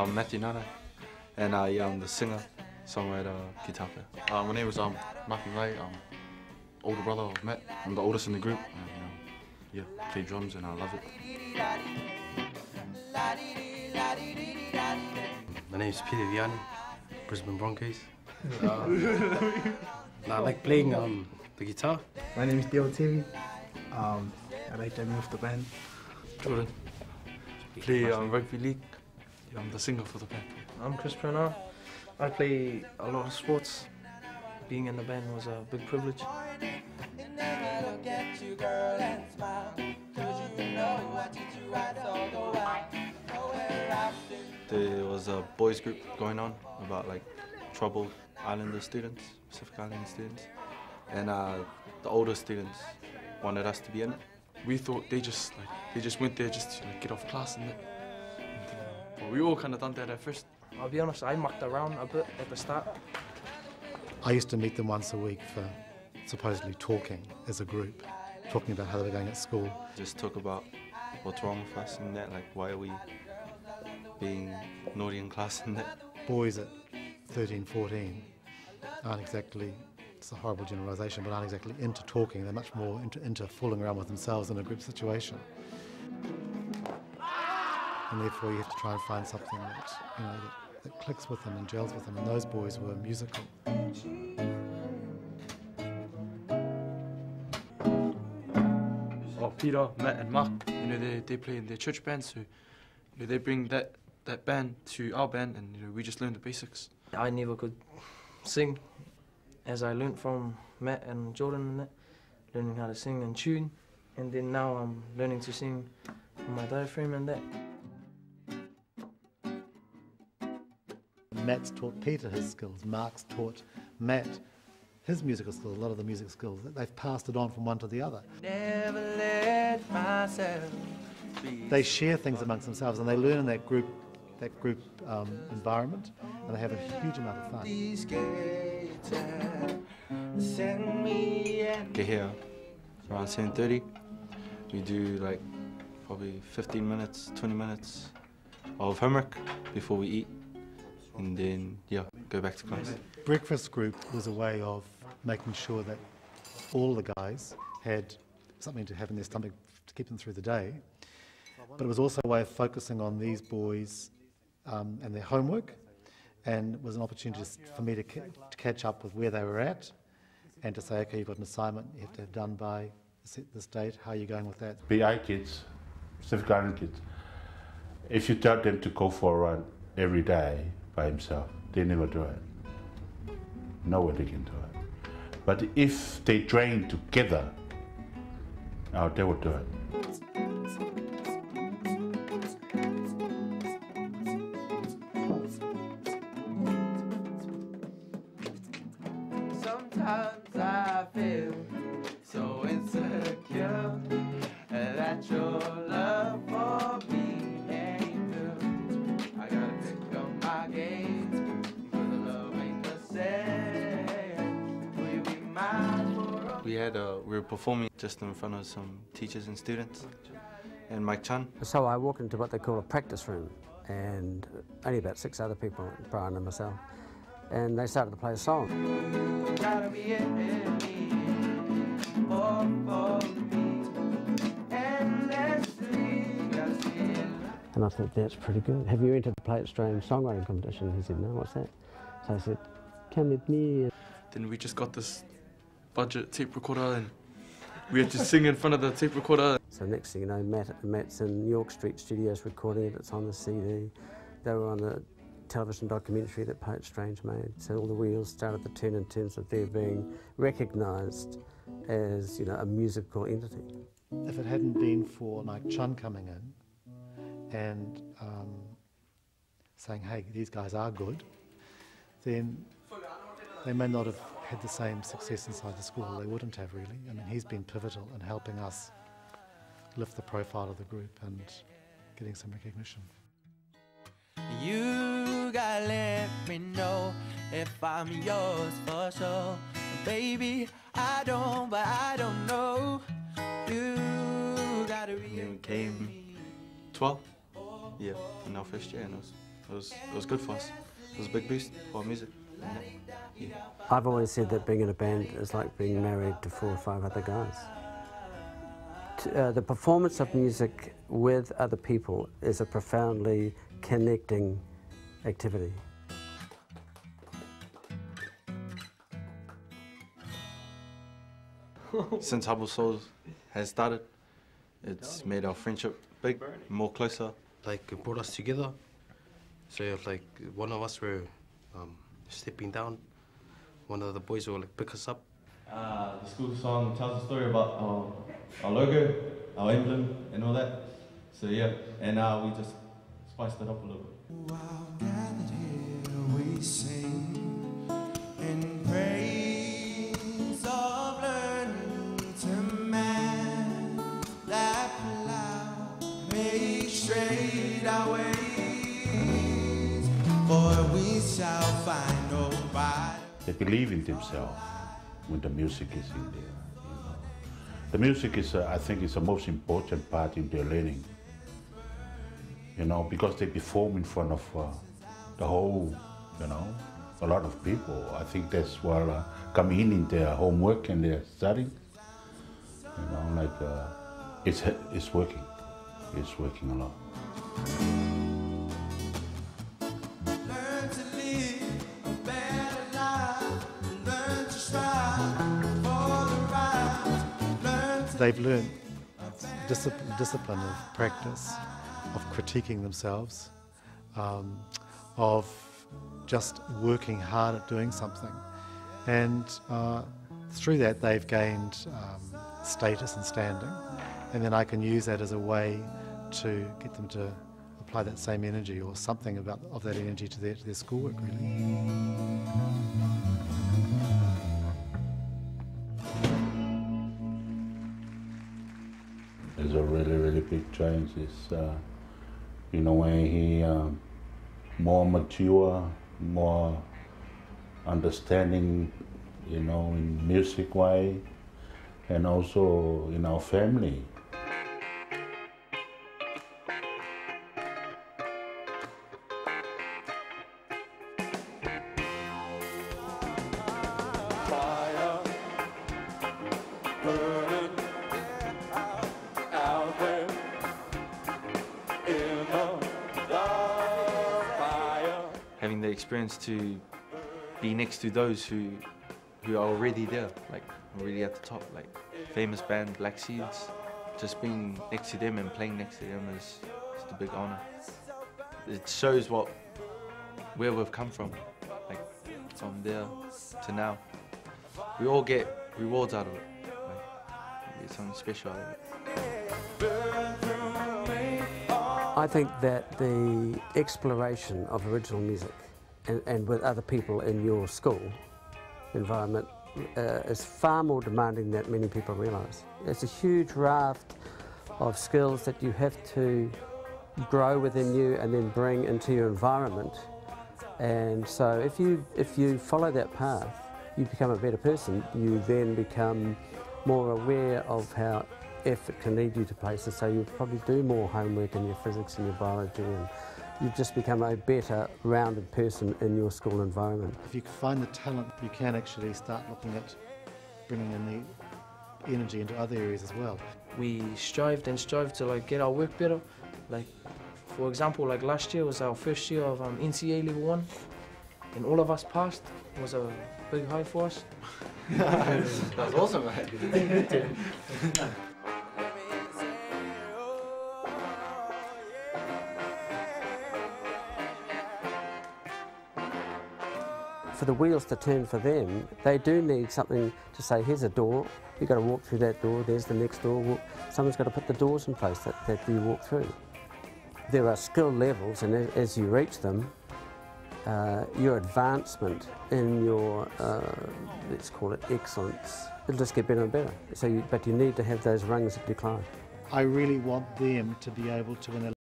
Matthew Nana, and yeah, I'm the singer, songwriter, guitar player. My name is Matthew Ray. I'm older brother of Matt. I'm the oldest in the group, and yeah, play drums and I love it. My name is Peter Vianney, Brisbane Broncos. I like playing the guitar. My name is Dio Timmy. I like jamming with the band. Jordan. Play rugby league. Yeah, I'm the singer for the band. I'm Chris Prenner. I play a lot of sports. Being in the band was a big privilege. There was a boys group going on about like troubled Islander students, Pacific Islander students, and the older students wanted us to be in it. We thought they just went there just to get off class and that. But we all kind of done that at first. I'll be honest, I mucked around a bit at the start. I used to meet them once a week for supposedly talking as a group, talking about how they were going at school. Just talk about what's wrong with us and that, like why are we being naughty in class and that. Boys at 13, 14 aren't exactly, it's a horrible generalisation, but aren't exactly into talking. They're much more into fooling around with themselves in a group situation. And therefore you have to try and find something that, that clicks with them and gels with them, and those boys were musical. Oh, Peter, Matt and Mark, they play in their church band, so they bring that band to our band, and we just learn the basics. I never could sing, as I learned from Matt and Jordan and that, learning how to sing and tune, and then now I'm learning to sing on my diaphragm and that. Matt's taught Peter his skills, Mark's taught Matt his musical skills, a lot of the music skills. They've passed it on from one to the other. Never let myself be. They share things amongst themselves and they learn in that group environment, and they have a huge amount of fun. Get here around 7:30. We do like probably 15 minutes, 20 minutes of homework before we eat, and then yeah, go back to class. Breakfast group was a way of making sure that all the guys had something to have in their stomach to keep them through the day, but it was also a way of focusing on these boys and their homework, and it was an opportunity for me to catch up with where they were at and to say, okay, you've got an assignment you have to have done by this date, how are you going with that? PI kids, Pacific Island kids, if you tell them to go for a run every day by himself, they never do it. No way they can do it. But if they train together, they will do it. Sometimes I feel so insecure that your love for me ain't real. I gotta pick up my game, because the love ain't the same. Will you be mine for a... We were performing just in front of some teachers and students, and Mike Chan. So I walked into what they call a practice room, and only about 6 other people, Brian and myself, and they started to play a song. And I thought, that's pretty good. Have you entered the Play It Strange songwriting competition? He said, no, what's that? So I said, come with me. Then we just got this budget tape recorder and we had to sing in front of the tape recorder. So next thing you know, Matt's in York Street Studios recording it. It's on the CD. They were on the television documentary that Play It Strange made. So all the wheels started to turn in terms of their being recognised as, a musical entity. If it hadn't been for Mike Chun coming in and saying, hey, these guys are good, then they may not have had the same success inside the school. They wouldn't have, really. I mean, he's been pivotal in helping us lift the profile of the group and getting some recognition. You gotta let me know if I'm yours for sure. Baby, I don't know. You gotta be. We came 12, yeah, in our first year, and it was it was good for us. It was a big boost for our music. Yeah. I've always said that being in a band is like being married to 4 or 5 other guys. The performance of music with other people is a profoundly connecting activity. Since Humble Souls has started, it's made our friendship big, more closer. Like, it brought us together. So if like one of us were stepping down, one of the boys will like pick us up. The school song tells a story about our logo, our emblem, and all that. So yeah, and we just spiced it up a little bit. While gathered here we sing in praise of learning to man that plow, make straight our ways, for we shall find nobody. They believe in themselves when the music is in there. You know. The music is, I think, is the most important part in their learning. You know, because they perform in front of the whole, you know, a lot of people. I think that's what come in their homework and their studying. You know, like it's working. It's working a lot. They've learned discipline of practice, of critiquing themselves, of just working hard at doing something. And through that they've gained status and standing, and then I can use that as a way to get them to apply that same energy or something of that energy to their schoolwork, really. There's a really, really big change. It's, in a way, he more mature, more understanding, you know, in music way, and also in our family. Having the experience to be next to those who are already there, like already at the top, like famous band Black Seeds. Just being next to them and playing next to them is just a big honor. It shows where we've come from, like from there to now. We all get rewards out of it, like we get something special out of it. I think that the exploration of original music and with other people in your school environment is far more demanding than many people realise. It's a huge raft of skills that you have to grow within you and then bring into your environment. And so if you follow that path, you become a better person. You then become more aware of how effort can lead you to places, so you probably do more homework in your physics and your biology, and you just become a better rounded person in your school environment. If you find the talent, you can actually start looking at bringing in the energy into other areas as well. We strived to like get our work better. Like, for example, like last year was our first year of NCA level 1, and all of us passed. It was a big high for us. That was awesome, man. For the wheels to turn for them, they do need something to say, here's a door, you've got to walk through that door, there's the next door, someone's got to put the doors in place that you walk through. There are skill levels, and as you reach them, your advancement in your, let's call it excellence, it'll just get better and better. But you need to have those rungs that you climb. I really want them to be able to, when they're